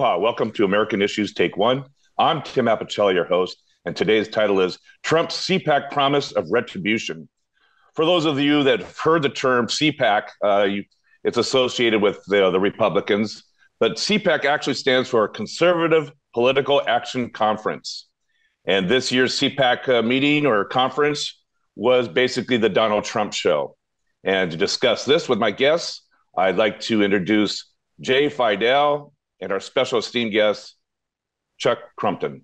Aloha, welcome to American Issues Take One. I'm Tim Apicella, your host, and today's title is Trump's CPAC Promise of Retribution. For those of you that have heard the term CPAC, it's associated with the Republicans, but CPAC actually stands for Conservative Political Action Conference. And this year's CPAC meeting or conference was basically the Donald Trump show. And to discuss this with my guests, I'd like to introduce Jay Fidell and our special esteemed guest, Chuck Crumpton.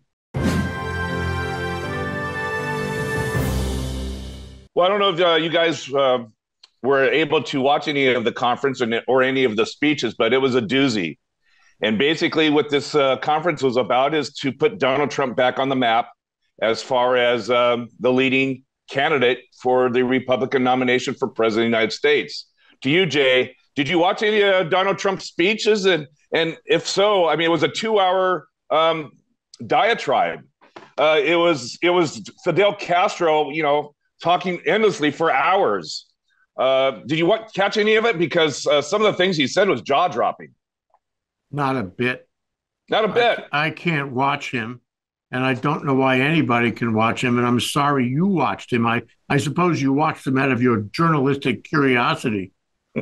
Well, I don't know if you guys were able to watch any of the conference or any of the speeches, but it was a doozy. And basically what this conference was about is to put Donald Trump back on the map as far as the leading candidate for the Republican nomination for President of the United States. To you, Jay, did you watch any of Donald Trump's speeches? And if so, I mean, it was a 2-hour diatribe. It was Fidel Castro, talking endlessly for hours. Did you catch any of it? Because some of the things he said was jaw-dropping. Not a bit. Not a bit. I can't watch him, and I don't know why anybody can watch him, and I'm sorry you watched him. I suppose you watched him out of your journalistic curiosity.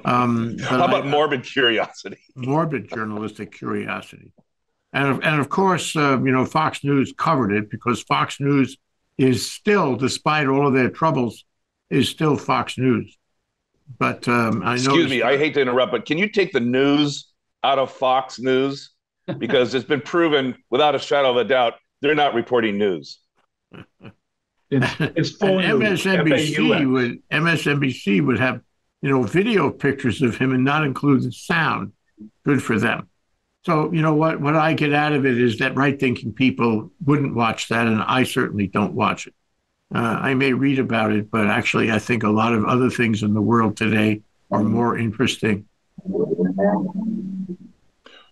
How about morbid curiosity? Morbid journalistic curiosity. And of course, Fox News covered it because Fox News is still, despite all of their troubles, is still Fox News. But Excuse me, I hate to interrupt, but can you take the news out of Fox News? Because it's been proven without a shadow of a doubt, they're not reporting news. It's full news. MSNBC would have video pictures of him and not include the sound. Good for them. So, what I get out of it is that right-thinking people wouldn't watch that, and I certainly don't watch it. I may read about it, but actually I think a lot of other things in the world today are more interesting.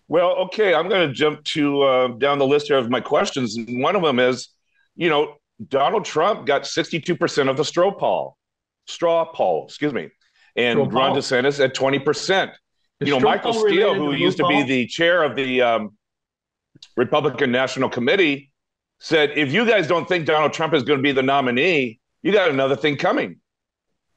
Well, okay, I'm going to jump to down the list here of my questions. One of them is, Donald Trump got 62% of the straw poll, and Ron DeSantis at 20%. Michael Steele, who used to be the chair of the Republican National Committee, said, if you guys don't think Donald Trump is going to be the nominee, you got another thing coming.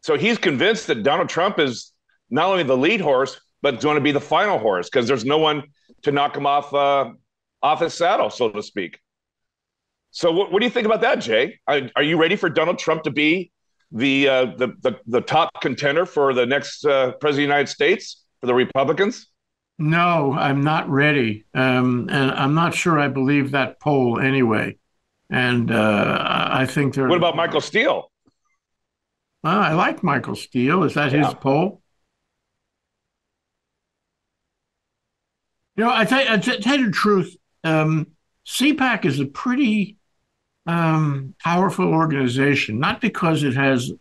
So he's convinced that Donald Trump is not only the lead horse, but going to be the final horse because there's no one to knock him off his saddle, so to speak. So what do you think about that, Jay? Are you ready for Donald Trump to be the top contender for the next president of the United States for the Republicans? No, I'm not ready. And I'm not sure I believe that poll anyway. And I think there. What about Michael Steele? I like Michael Steele. Is that his poll? I tell you the truth, CPAC is a pretty powerful organization, not because it has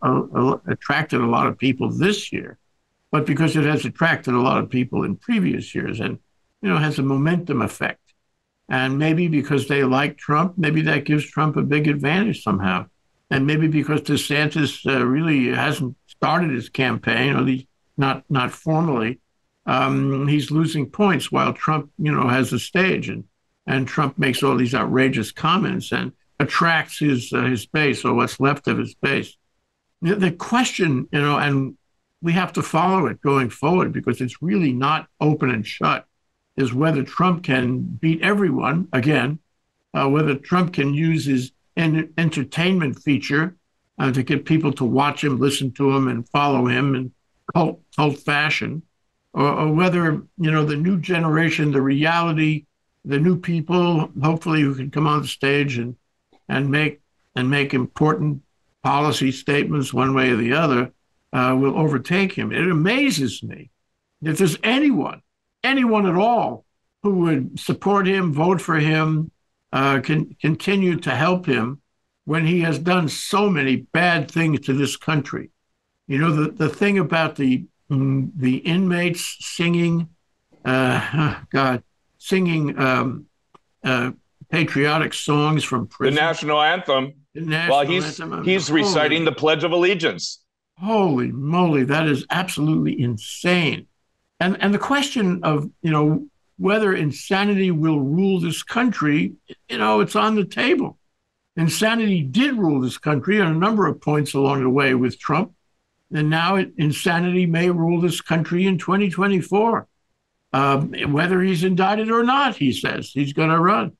attracted a lot of people this year, but because it has attracted a lot of people in previous years and, has a momentum effect. And maybe because they like Trump, maybe that gives Trump a big advantage somehow. And maybe because DeSantis really hasn't started his campaign, or at least not formally, he's losing points while Trump, has the stage. And Trump makes all these outrageous comments and attracts his base, or what's left of his base. The question, and we have to follow it going forward because it's really not open and shut, is whether Trump can beat everyone again, whether Trump can use his entertainment feature to get people to watch him, listen to him, and follow him in cult fashion, or whether, the new generation, the reality, the new people, hopefully, who can come on the stage and make important policy statements one way or the other, will overtake him. It amazes me if there's anyone at all who would support him, vote for him, can continue to help him when he has done so many bad things to this country. The thing about the inmates singing, singing patriotic songs from prison. The National Anthem. While he's reciting the Pledge of Allegiance. Holy moly, that is absolutely insane. And the question of, whether insanity will rule this country, it's on the table. Insanity did rule this country on a number of points along the way with Trump. And now insanity may rule this country in 2024. Whether he's indicted or not, he says he's going to run.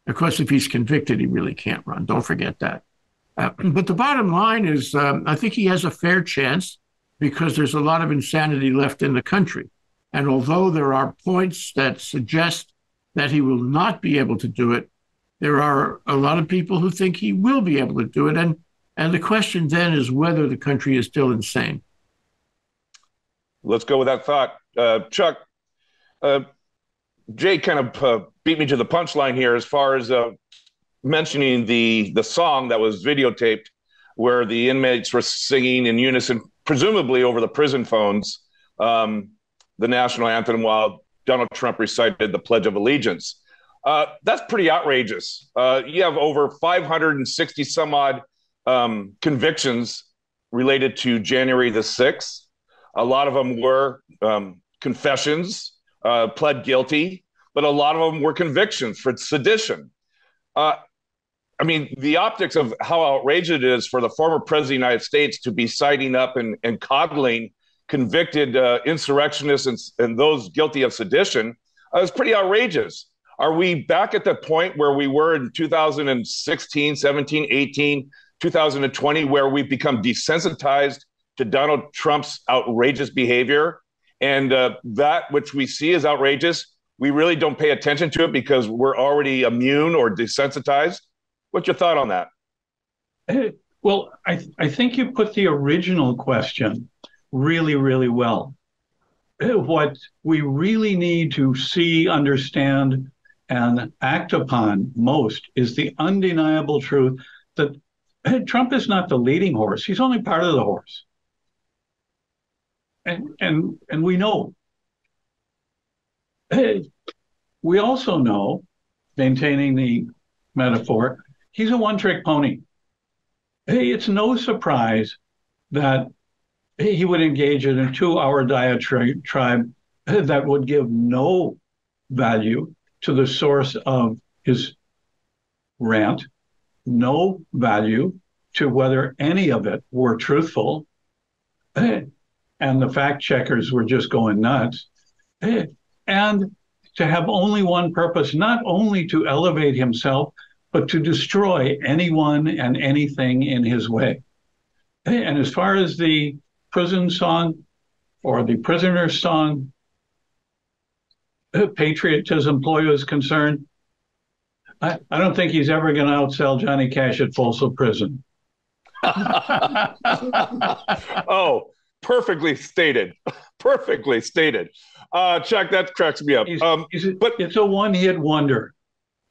Of course, if he's convicted, he really can't run. Don't forget that. But the bottom line is, I think he has a fair chance because there's a lot of insanity left in the country. And although there are points that suggest that he will not be able to do it, there are a lot of people who think he will be able to do it. And the question then is whether the country is still insane. Let's go with that thought. Chuck, Jay kind of beat me to the punchline here as far as mentioning the song that was videotaped where the inmates were singing in unison, presumably over the prison phones, the national anthem while Donald Trump recited the Pledge of Allegiance. That's pretty outrageous. You have over 560 some odd convictions related to January the 6th. A lot of them were confessions, pled guilty, but a lot of them were convictions for sedition. I mean, the optics of how outrageous it is for the former president of the United States to be siding up and coddling convicted insurrectionists and those guilty of sedition is pretty outrageous. Are we back at the point where we were in 2016, 17, 18, 2020, where we've become desensitized to Donald Trump's outrageous behavior? And that which we see as outrageous, we really don't pay attention to it because we're already immune or desensitized? What's your thought on that? Well, I think you put the original question really, really well. What we really need to see, understand, and act upon most is the undeniable truth that Trump is not the leading horse. He's only part of the horse. And we know. We also know, maintaining the metaphor, he's a one-trick pony. It's no surprise that he would engage in a 2-hour diatribe that would give no value to the source of his rant, no value to whether any of it were truthful, and the fact checkers were just going nuts, and to have only one purpose, not only to elevate himself, but to destroy anyone and anything in his way. And as far as the prison song or the prisoner's song, patriotism ploy is concerned, I don't think he's ever going to outsell Johnny Cash at Folsom Prison. Oh, perfectly stated. Perfectly stated. Chuck, that cracks me up. But it's a one-hit wonder.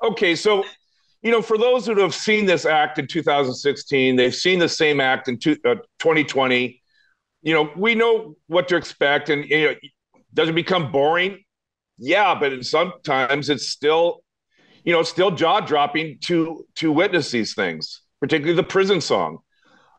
Okay, so, for those who have seen this act in 2016, they've seen the same act in 2020. We know what to expect, and does it become boring? Yeah, but sometimes it's still, still jaw-dropping to witness these things, particularly the prison song.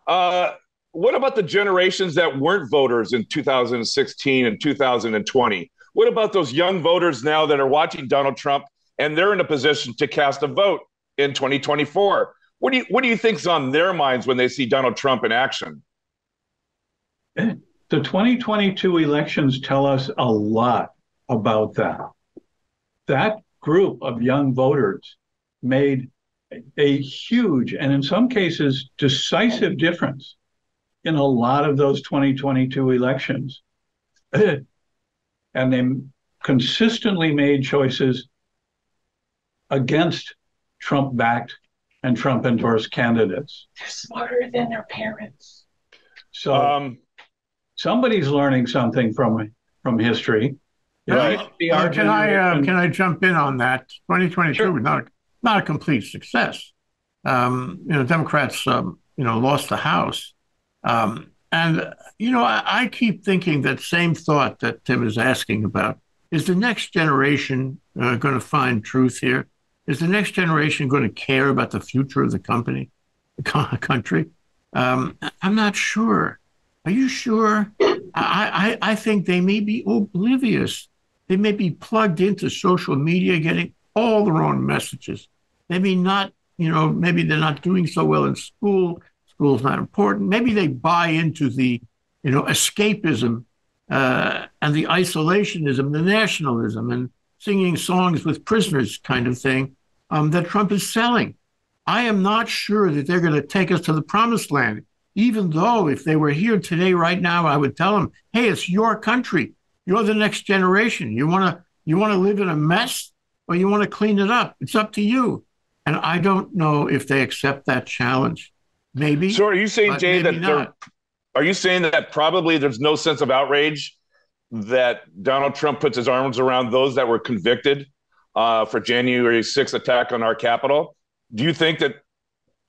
What about the generations that weren't voters in 2016 and 2020? What about those young voters now that are watching Donald Trump and they're in a position to cast a vote in 2024? What do you think's on their minds when they see Donald Trump in action? The 2022 elections tell us a lot about that. That group of young voters made a huge, and in some cases, decisive difference in a lot of those 2022 elections. And they consistently made choices against Trump-backed and Trump-endorsed candidates. They're smarter than their parents. So somebody's learning something from history. Right. Can I jump in on that? 2022 sure. was not a complete success. Democrats lost the House. I keep thinking that same thought that Tim is asking about. Is the next generation going to find truth here? Is the next generation going to care about the future of the country? I'm not sure. Are you sure? I think they may be oblivious They may be plugged into social media, getting all the wrong messages. Maybe not, maybe they're not doing so well in school. School's not important. Maybe they buy into the, escapism and the isolationism, the nationalism, and singing songs with prisoners kind of thing that Trump is selling. I am not sure that they're going to take us to the promised land, even though if they were here today, right now, I would tell them, hey, it's your country. You're the next generation. You want to live in a mess or you want to clean it up? It's up to you. And I don't know if they accept that challenge. Maybe. So are you saying, Jay, are you saying that probably there's no sense of outrage that Donald Trump puts his arms around those that were convicted for January 6th attack on our Capitol? Do you think that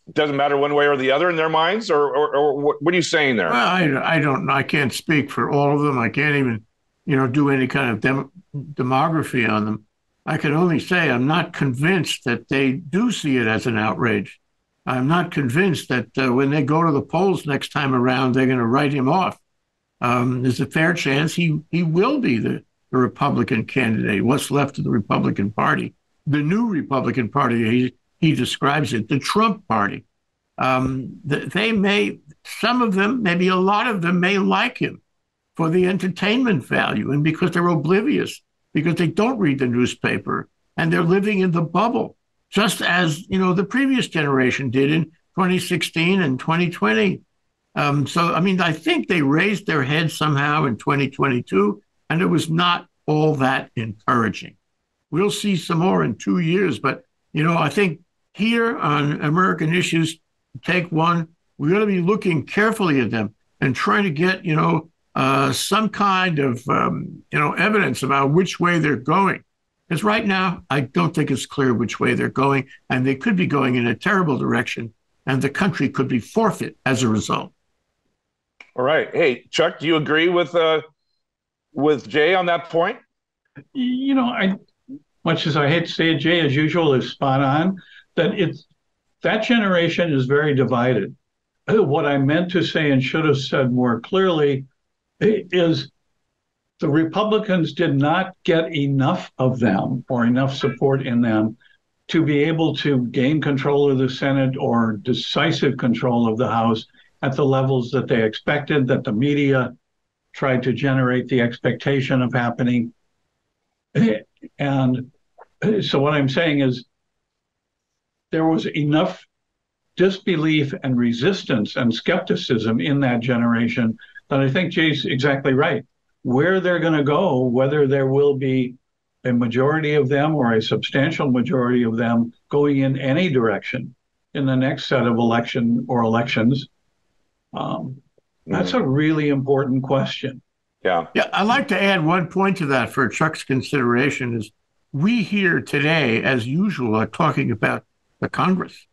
it doesn't matter one way or the other in their minds, or what are you saying there? Well, I don't know. I can't speak for all of them. I can't even, do any kind of demography on them. I can only say I'm not convinced that they do see it as an outrage. I'm not convinced that when they go to the polls next time around, they're going to write him off. There's a fair chance he will be the Republican candidate, what's left of the Republican Party, the new Republican Party. He describes it, the Trump Party. They may, some of them, maybe a lot of them may like him for the entertainment value and because they're oblivious, because they don't read the newspaper and they're living in the bubble, just as, the previous generation did in 2016 and 2020. I think they raised their heads somehow in 2022, and it was not all that encouraging. We'll see some more in 2 years, but, I think here on American Issues, Take One, we're going to be looking carefully at them and trying to get, some kind of, evidence about which way they're going. Because right now, I don't think it's clear which way they're going, and they could be going in a terrible direction, and the country could be forfeit as a result. All right. Hey, Chuck, do you agree with Jay on that point? Much as I hate to say it, Jay, as usual, is spot on. That generation is very divided. What I meant to say and should have said more clearly is the Republicans did not get enough of them or enough support in them to be able to gain control of the Senate or decisive control of the House at the levels that they expected, that the media tried to generate the expectation of happening. And so what I'm saying is there was enough disbelief and resistance and skepticism in that generation that I think Jay's exactly right. Where they're going to go, whether there will be a majority of them or a substantial majority of them going in any direction in the next set of elections, that's a really important question. Yeah. I'd like to add one point to that for Chuck's consideration is we here today, as usual, are talking about the Congress.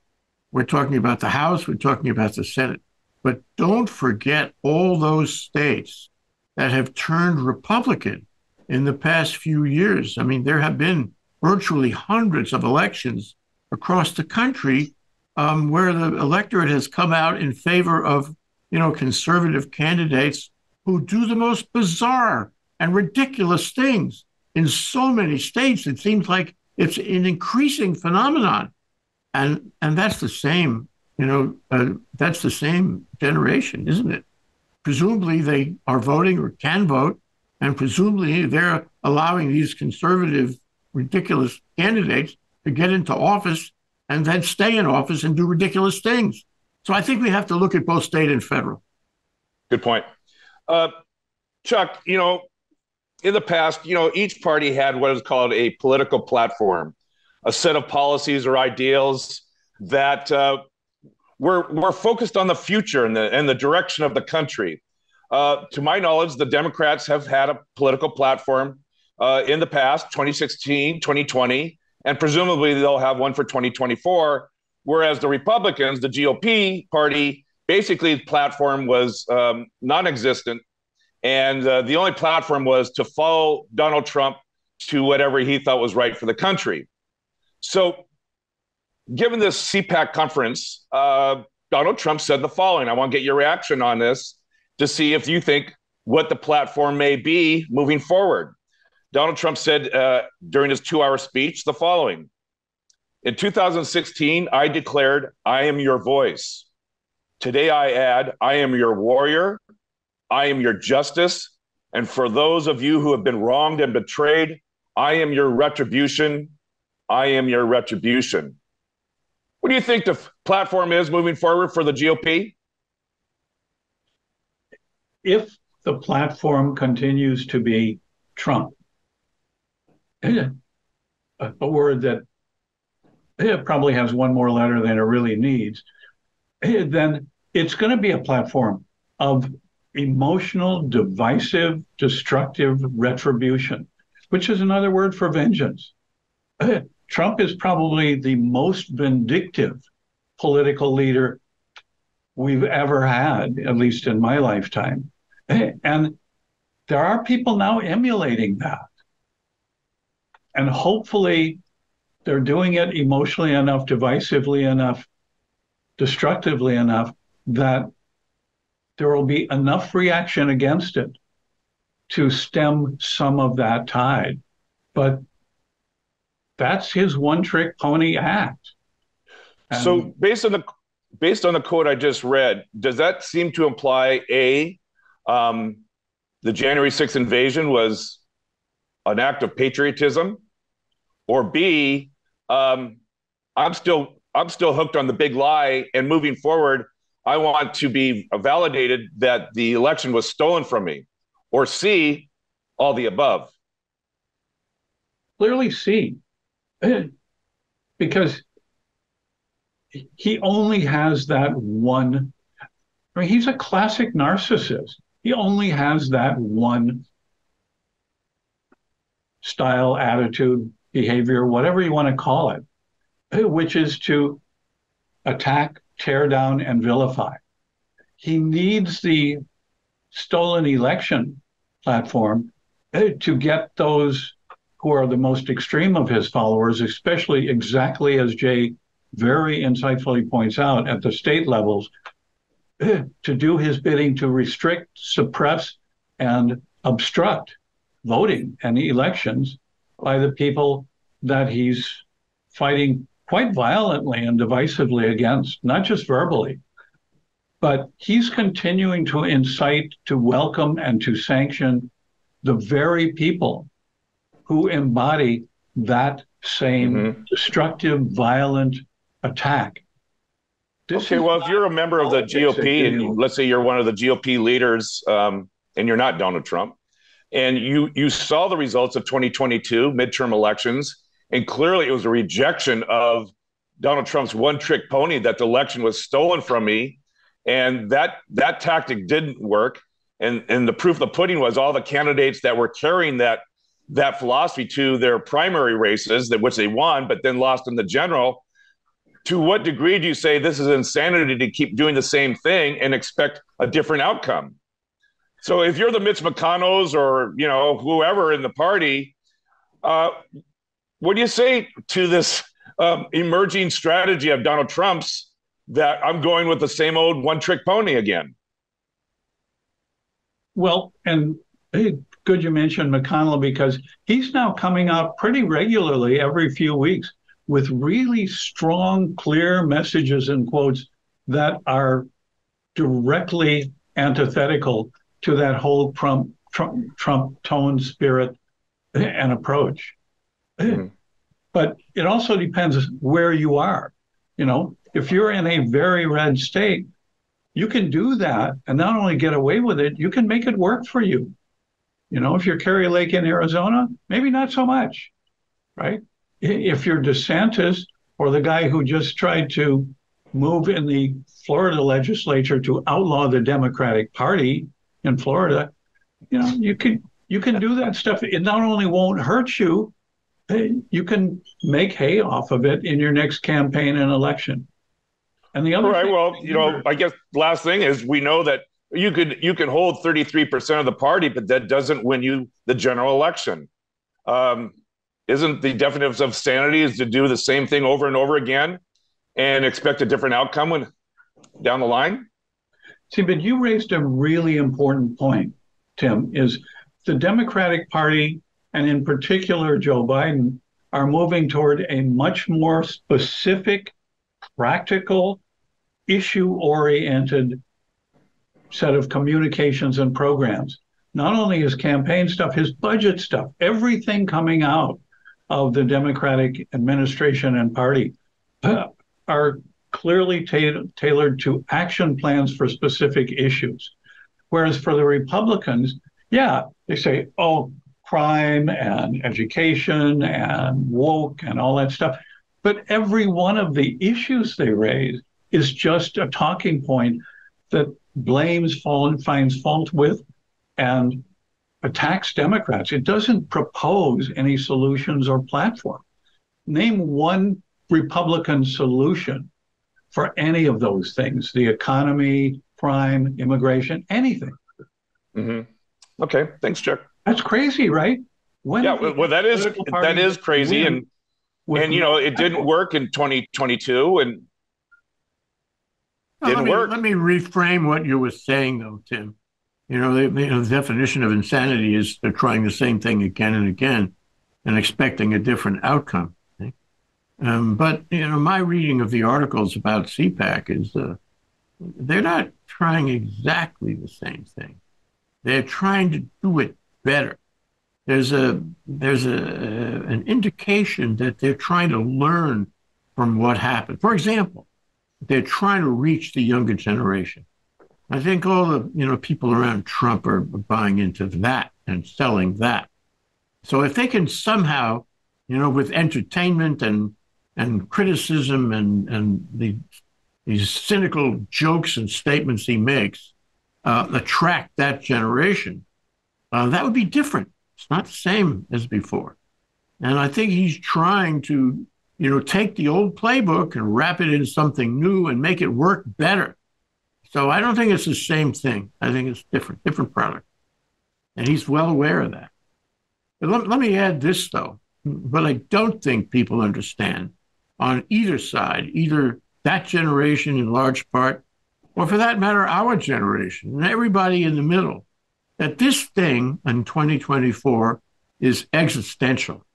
We're talking about the House. We're talking about the Senate. But don't forget all those states that have turned Republican in the past few years. I mean, there have been virtually hundreds of elections across the country where the electorate has come out in favor of, conservative candidates who do the most bizarre and ridiculous things in so many states. It seems like it's an increasing phenomenon. And that's the same, that's the same generation, isn't it? Presumably they are voting or can vote, and presumably they're allowing these conservative, ridiculous candidates to get into office and then stay in office and do ridiculous things. So I think we have to look at both state and federal. Good point. Chuck, in the past, each party had what is called a political platform, a set of policies or ideals that were focused on the future and the direction of the country. To my knowledge, the Democrats have had a political platform in the past, 2016, 2020, and presumably they'll have one for 2024, whereas the Republicans, the GOP party, basically the platform was non-existent, and the only platform was to follow Donald Trump to whatever he thought was right for the country. So given this CPAC conference, Donald Trump said the following. I want to get your reaction on this to see if you think what the platform may be moving forward. Donald Trump said during his 2-hour speech the following. In 2016, I declared, I am your voice. Today I add, I am your warrior. I am your justice. And for those of you who have been wronged and betrayed, I am your retribution. I am your retribution. What do you think the platform is moving forward for the GOP? If the platform continues to be Trump, a word that it probably has one more letter than it really needs, then it's going to be a platform of emotional, divisive, destructive retribution, which is another word for vengeance. Trump is probably the most vindictive political leader we've ever had, at least in my lifetime. And there are people now emulating that. And hopefully they're doing it emotionally enough, divisively enough, destructively enough that there will be enough reaction against it to stem some of that tide. But that's his one-trick pony act. And so based on the quote I just read, does that seem to imply the January 6th invasion was an act of patriotism, or B, I'm still hooked on the big lie, and moving forward, I want to be validated that the election was stolen from me, or C, all the above? Clearly C, because he only has that one. I mean, he's a classic narcissist. He only has that one style, attitude, behavior, whatever you want to call it, which is to attack, tear down, and vilify. He needs the stolen election platform to get those who are the most extreme of his followers, especially exactly as Jay very insightfully points out at the state levels, to do his bidding to restrict, suppress, and obstruct voting and elections by the people that he's fighting quite violently and divisively against, not just verbally, but he's continuing to incite, to welcome, and to sanction the very people who embody that same destructive, violent attack. Okay, well, if you're a member of the GOP, and let's say you're one of the GOP leaders, and you're not Donald Trump, and you saw the results of 2022 midterm elections, and clearly it was a rejection of Donald Trump's one-trick pony, that the election was stolen from me, and that tactic didn't work. And the proof of the pudding was all the candidates that were carrying that philosophy to their primary races, which they won, but then lost in the general. To what degree do you say this is insanity to keep doing the same thing and expect a different outcome? So if you're the Mitch McConnells or, whoever in the party, what do you say to this emerging strategy of Donald Trump's that I'm going with the same old one-trick pony again? Well, and good you mentioned McConnell, because he's now coming out pretty regularly every few weeks with really strong, clear messages and quotes that are directly antithetical to that whole Trump tone, spirit, and approach. Mm-hmm. But it also depends where you are. If you're in a very red state, you can do that and not only get away with it, you can make it work for you. If you're Kerry Lake in Arizona, maybe not so much, right? If you're DeSantis, or the guy who just tried to move in the Florida legislature to outlaw the Democratic Party in Florida, you can do that stuff. It not only won't hurt you, you can make hay off of it in your next campaign and election. And the other right. Well, I guess last thing is, we know that you can hold 33% of the party, but that doesn't win you the general election. Isn't the definition of sanity is to do the same thing over and over again and expect a different outcome down the line? See, but you raised a really important point, Tim, is the Democratic Party and in particular Joe Biden, are moving toward a much more specific, practical, issue-oriented set of communications and programs. Not only his campaign stuff, his budget stuff, everything coming out of the Democratic administration and party are clearly tailored to action plans for specific issues. Whereas for the Republicans, yeah, they say, oh, crime and education and woke and all that stuff. But every one of the issues they raise is just a talking point that blames, finds fault with, and attacks Democrats. It doesn't propose any solutions or platform. Name one Republican solution for any of those things: the economy, crime, immigration, anything. Mm-hmm. Okay, thanks, Chuck. That's crazy, right? Well, that is crazy, and it didn't work in 2022, and didn't work. Let me reframe what you were saying, though, Tim. The definition of insanity is they're trying the same thing again and again and expecting a different outcome. Okay? But my reading of the articles about CPAC is they're not trying exactly the same thing. They're trying to do it better. There's an indication that they're trying to learn from what happened. For example, they're trying to reach the younger generation. I think all the people around Trump are buying into that and selling that. So if they can somehow, with entertainment and criticism and these cynical jokes and statements he makes, attract that generation, that would be different. It's not the same as before. And I think he's trying to, take the old playbook and wrap it in something new and make it work better. So I don't think it's the same thing. I think it's different product. And he's well aware of that. But let me add this, though. But I don't think people understand on either side, either that generation in large part, or for that matter, our generation and everybody in the middle, that this thing in 2024 is existential.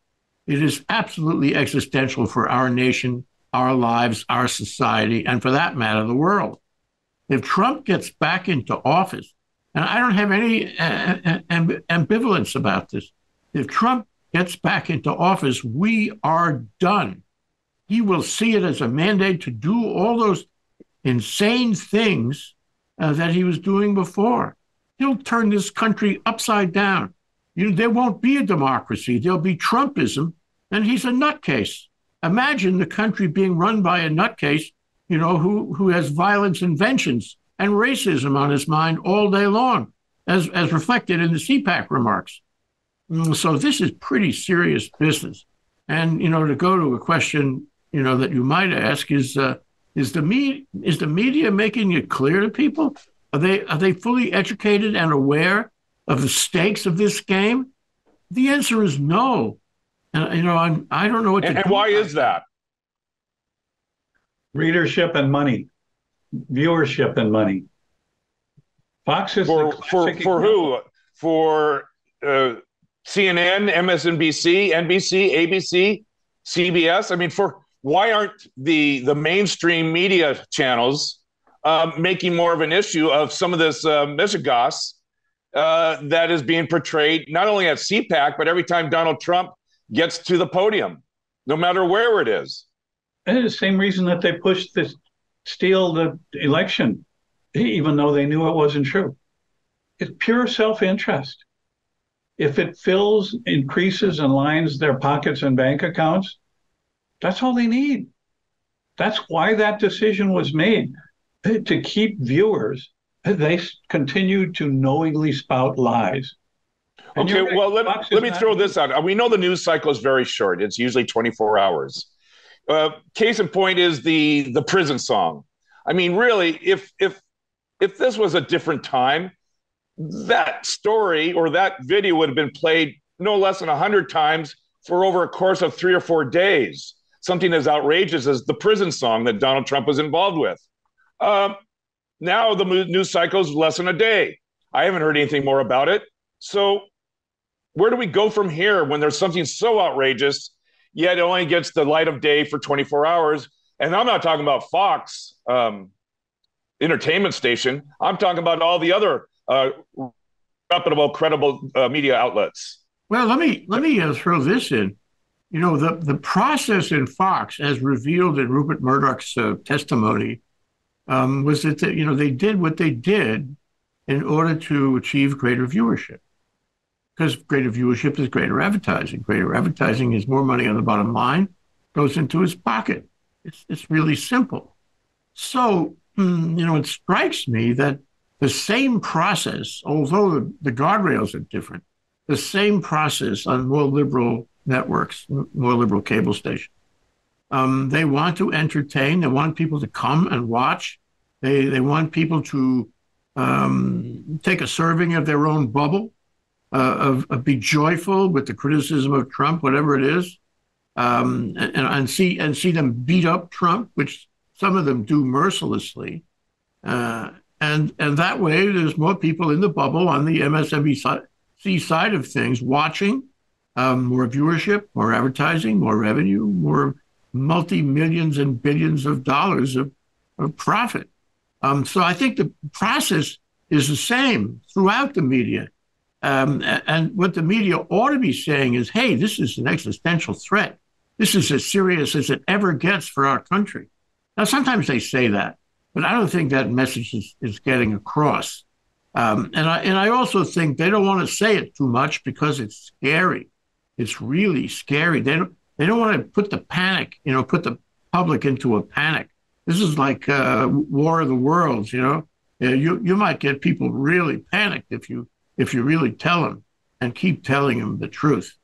It is absolutely existential for our nation, our lives, our society, and for that matter, the world. If Trump gets back into office, and I don't have any ambivalence about this, if Trump gets back into office, we are done. He will see it as a mandate to do all those insane things that he was doing before. He'll turn this country upside down. There won't be a democracy. There'll be Trumpism, and he's a nutcase. Imagine the country being run by a nutcase, who has violence inventions and racism on his mind all day long, as reflected in the CPAC remarks. So this is pretty serious business. And, to go to a question, that you might ask is the media making it clear to people? Are they fully educated and aware of the stakes of this game? The answer is no. And, I don't know what to do. And why is that? Readership and money, viewership and money. Fox is for who? For CNN, MSNBC, NBC, ABC, CBS. I mean, why aren't the mainstream media channels making more of an issue of some of this mishegas that is being portrayed not only at CPAC but every time Donald Trump gets to the podium, no matter where it is? And it's the same reason that they pushed to steal the election, even though they knew it wasn't true. It's pure self-interest. If it increases, and lines their pockets and bank accounts, that's all they need. That's why that decision was made, to keep viewers. They continue to knowingly spout lies. Okay, well, let me throw this out. We know the news cycle is very short. It's usually 24 hours. Case in point is the prison song. I mean, really, if this was a different time, that story or that video would have been played no less than 100 times for over a course of 3 or 4 days. Something as outrageous as the prison song that Donald Trump was involved with. Now the news cycle is less than a day. I haven't heard anything more about it. So where do we go from here when there's something so outrageous, yet it only gets the light of day for 24 hours? And I'm not talking about Fox entertainment station. I'm talking about all the other reputable, credible media outlets. Well, let me throw this in. You know, the process in Fox, as revealed in Rupert Murdoch's testimony, was that they did what they did in order to achieve greater viewership. Because greater viewership is greater advertising. Greater advertising is more money on the bottom line, goes into his pocket. It's really simple. So, it strikes me that the same process, although the guardrails are different, the same process on more liberal networks, more liberal cable stations. They want to entertain. They want people to come and watch. They want people to take a serving of their own bubble, of be joyful with the criticism of Trump, whatever it is, and see them beat up Trump, which some of them do mercilessly. And that way, there's more people in the bubble on the MSNBC side of things watching. More viewership, more advertising, more revenue, more multi-millions and billions of dollars of profit. So I think the process is the same throughout the media. And what the media ought to be saying is, hey, this is an existential threat. This is as serious as it ever gets for our country. Now, sometimes they say that, but I don't think that message is getting across. And I also think they don't want to say it too much because it's scary. It's really scary. They don't want to put the public into a panic. This is like War of the Worlds. You might get people really panicked if you really tell them and keep telling them the truth.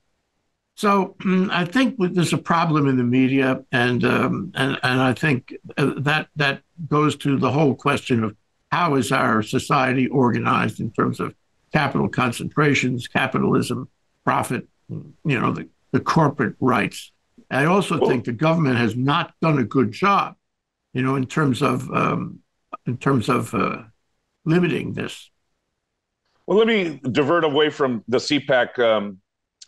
So I think there's a problem in the media, and I think that goes to the whole question of how is our society organized in terms of capital concentrations, capitalism, profit, the corporate rights. I also think the government has not done a good job, in terms of limiting this. Well, let me divert away from the CPAC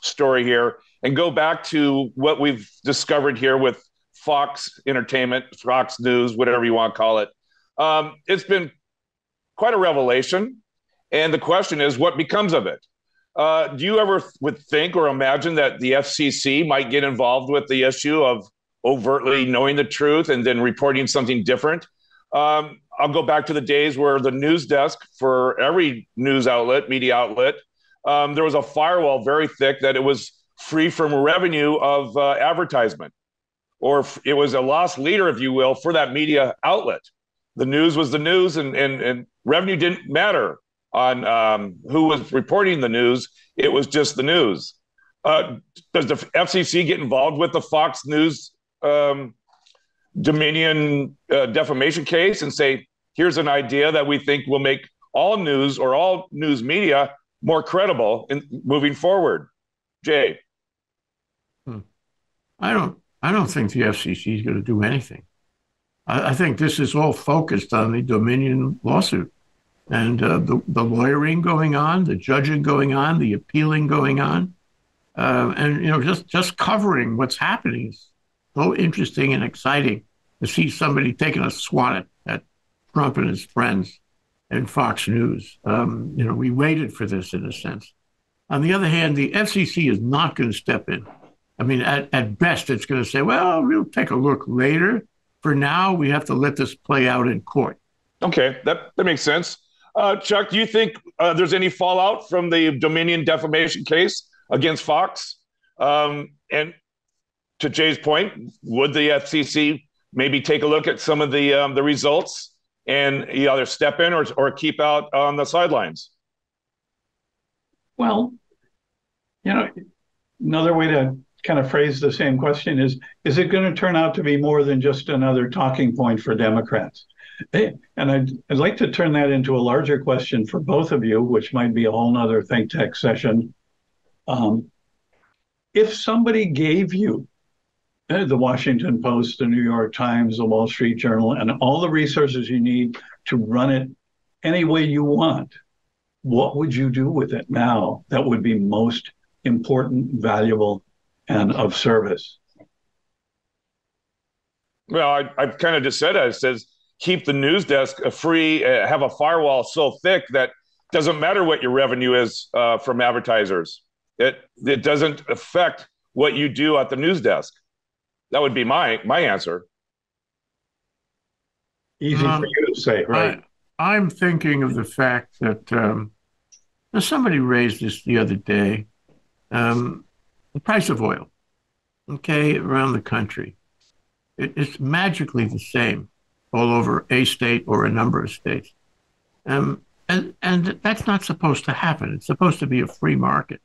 story here and go back to what we've discovered here with Fox Entertainment, Fox News, whatever you want to call it. It's been quite a revelation. And the question is, what becomes of it? Do you ever would think or imagine that the FCC might get involved with the issue of overtly knowing the truth and then reporting something different? I'll go back to the days where the news desk for every news outlet, media outlet, there was a firewall very thick that it was free from revenue of advertisement, or it was a lost leader, if you will, for that media outlet. The news was the news, and revenue didn't matter on who was reporting the news. It was just the news. Does the FCC get involved with the Fox News Dominion defamation case and say, here's an idea that we think will make all news or all news media more credible in moving forward? Jay? I don't think the FCC is going to do anything. I think this is all focused on the Dominion lawsuit and the lawyering going on, the judging going on, the appealing going on, and just covering what's happening is so interesting and exciting to see somebody taking a swat at Trump and his friends and Fox News. We waited for this in a sense. On the other hand, the FCC is not going to step in. I mean, at best, it's going to say, well, we'll take a look later. For now, we have to let this play out in court. Okay, that makes sense. Chuck, do you think there's any fallout from the Dominion defamation case against Fox? And to Jay's point, would the FCC maybe take a look at some of the results and either step in or keep out on the sidelines? Well, another way to kind of phrase the same question is it going to turn out to be more than just another talking point for Democrats? And I'd like to turn that into a larger question for both of you, which might be a whole nother think tech session. If somebody gave you the Washington Post, the New York Times, the Wall Street Journal, and all the resources you need to run it any way you want, what would you do with it now that would be most important, valuable, and of service. Well, I've kind of just said it. It says keep the news desk free, have a firewall so thick that doesn't matter what your revenue is from advertisers. It doesn't affect what you do at the news desk. That would be my answer. Easy for you to say, right? I'm thinking of the fact that somebody raised this the other day. The price of oil, okay, around the country. It's magically the same all over a state or a number of states. And that's not supposed to happen. It's supposed to be a free market.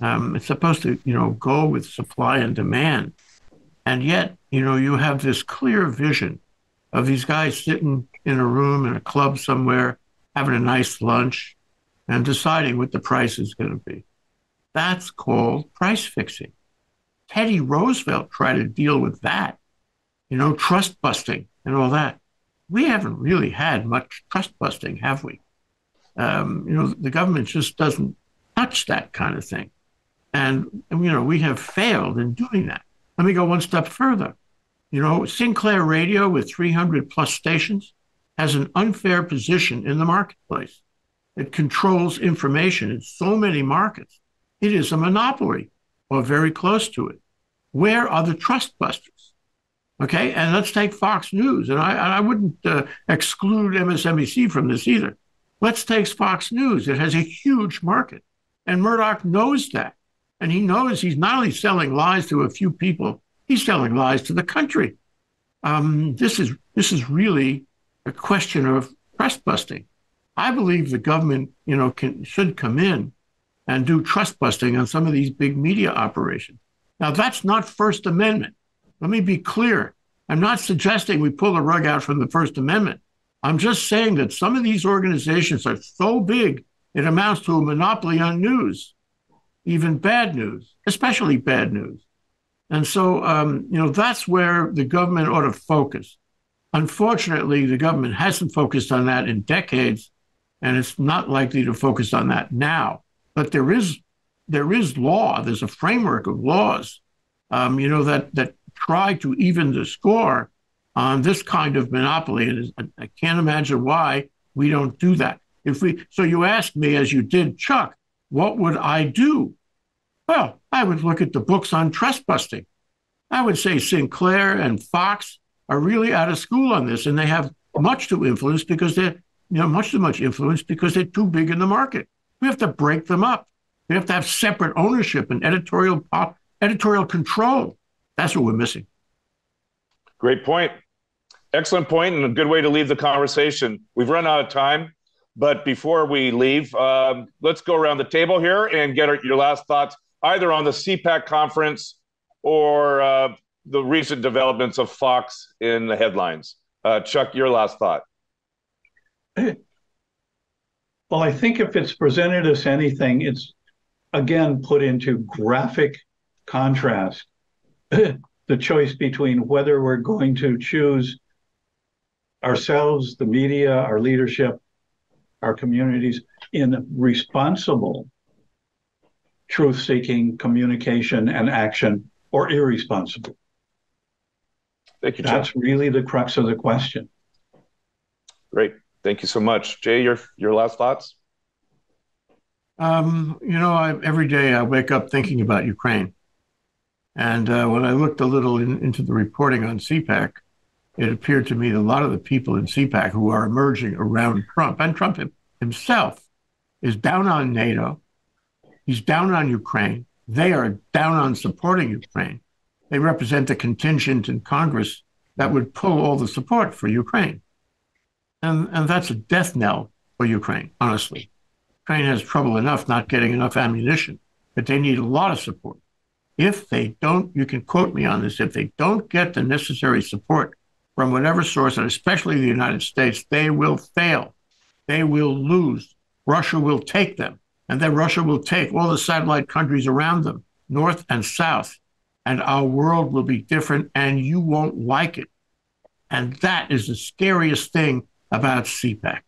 It's supposed to, go with supply and demand. And yet, you have this clear vision of these guys sitting in a room in a club somewhere, having a nice lunch, and deciding what the price is going to be. That's called price fixing. Teddy Roosevelt tried to deal with that, trust busting and all that. We haven't really had much trust busting, have we? The government just doesn't touch that kind of thing. And we have failed in doing that. Let me go one step further. Sinclair Radio with 300 plus stations has an unfair position in the marketplace. It controls information in so many markets. It is a monopoly or very close to it. Where are the trust busters? Okay, and let's take Fox News. And I wouldn't exclude MSNBC from this either. Let's take Fox News. It has a huge market. And Murdoch knows that. And he knows he's not only selling lies to a few people, he's selling lies to the country. This is really a question of trust busting. I believe the government, should come in and do trust busting on some of these big media operations. Now, that's not First Amendment. Let me be clear. I'm not suggesting we pull the rug out from the First Amendment. I'm just saying that some of these organizations are so big, it amounts to a monopoly on news, even bad news, especially bad news. And so, that's where the government ought to focus. Unfortunately, the government hasn't focused on that in decades, and it's not likely to focus on that now. But there is law. There's a framework of laws, that try to even the score on this kind of monopoly. And I can't imagine why we don't do that. So you asked me, as you did, Chuck, what would I do? Well, I would look at the books on trust busting. I would say Sinclair and Fox are really out of school on this, and they have much too influence because they're, much too much influence because they're too big in the market. We have to break them up. We have to have separate ownership and editorial control. That's what we're missing. Great point. Excellent point, and a good way to leave the conversation. We've run out of time, but before we leave, let's go around the table here and get your last thoughts, either on the CPAC conference or the recent developments of Fox in the headlines. Chuck, your last thought. Well, I think if it's presented as anything, it's again put into graphic contrast the choice between whether we're going to choose ourselves, the media, our leadership, our communities in responsible truth-seeking communication and action, or irresponsible. Thank you, Chuck. That's really the crux of the question. Great. Thank you so much. Jay, your last thoughts? Every day I wake up thinking about Ukraine. And when I looked a little into the reporting on CPAC, it appeared to me that a lot of the people in CPAC who are emerging around Trump, and Trump himself, is down on NATO. He's down on Ukraine. They are down on supporting Ukraine. They represent the contingent in Congress that would pull all the support for Ukraine. And that's a death knell for Ukraine, honestly. Ukraine has trouble enough not getting enough ammunition, but they need a lot of support. If they don't, you can quote me on this, if they don't get the necessary support from whatever source, and especially the United States, they will fail. They will lose. Russia will take them. And then Russia will take all the satellite countries around them, north and south. And our world will be different, and you won't like it. And that is the scariest thing about CPAC.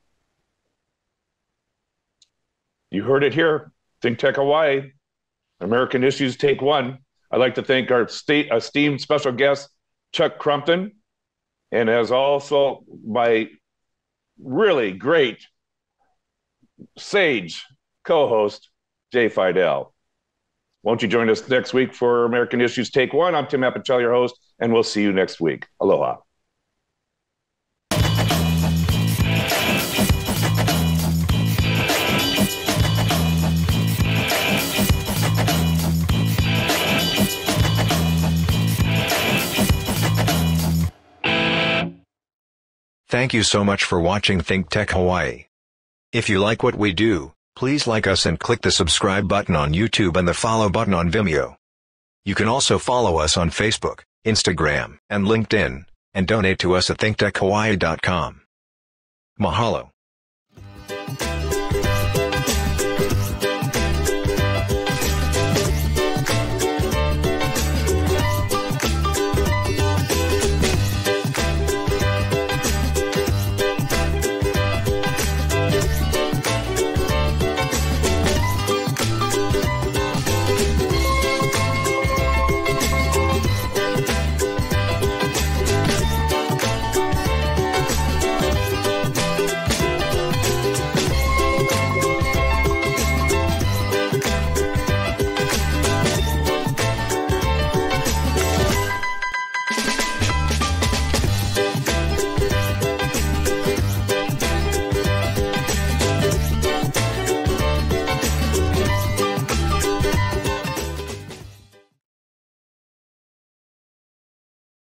You heard it here. Think Tech Hawaii. American Issues Take One. I'd like to thank our esteemed special guest, Chuck Crumpton, and as also my really great sage co-host, Jay Fidell. Won't you join us next week for American Issues Take One? I'm Tim Apicella, your host, and we'll see you next week. Aloha. Thank you so much for watching Think Tech Hawaii. If you like what we do, please like us and click the subscribe button on YouTube and the follow button on Vimeo. You can also follow us on Facebook, Instagram, and LinkedIn, and donate to us at thinktechhawaii.com. Mahalo.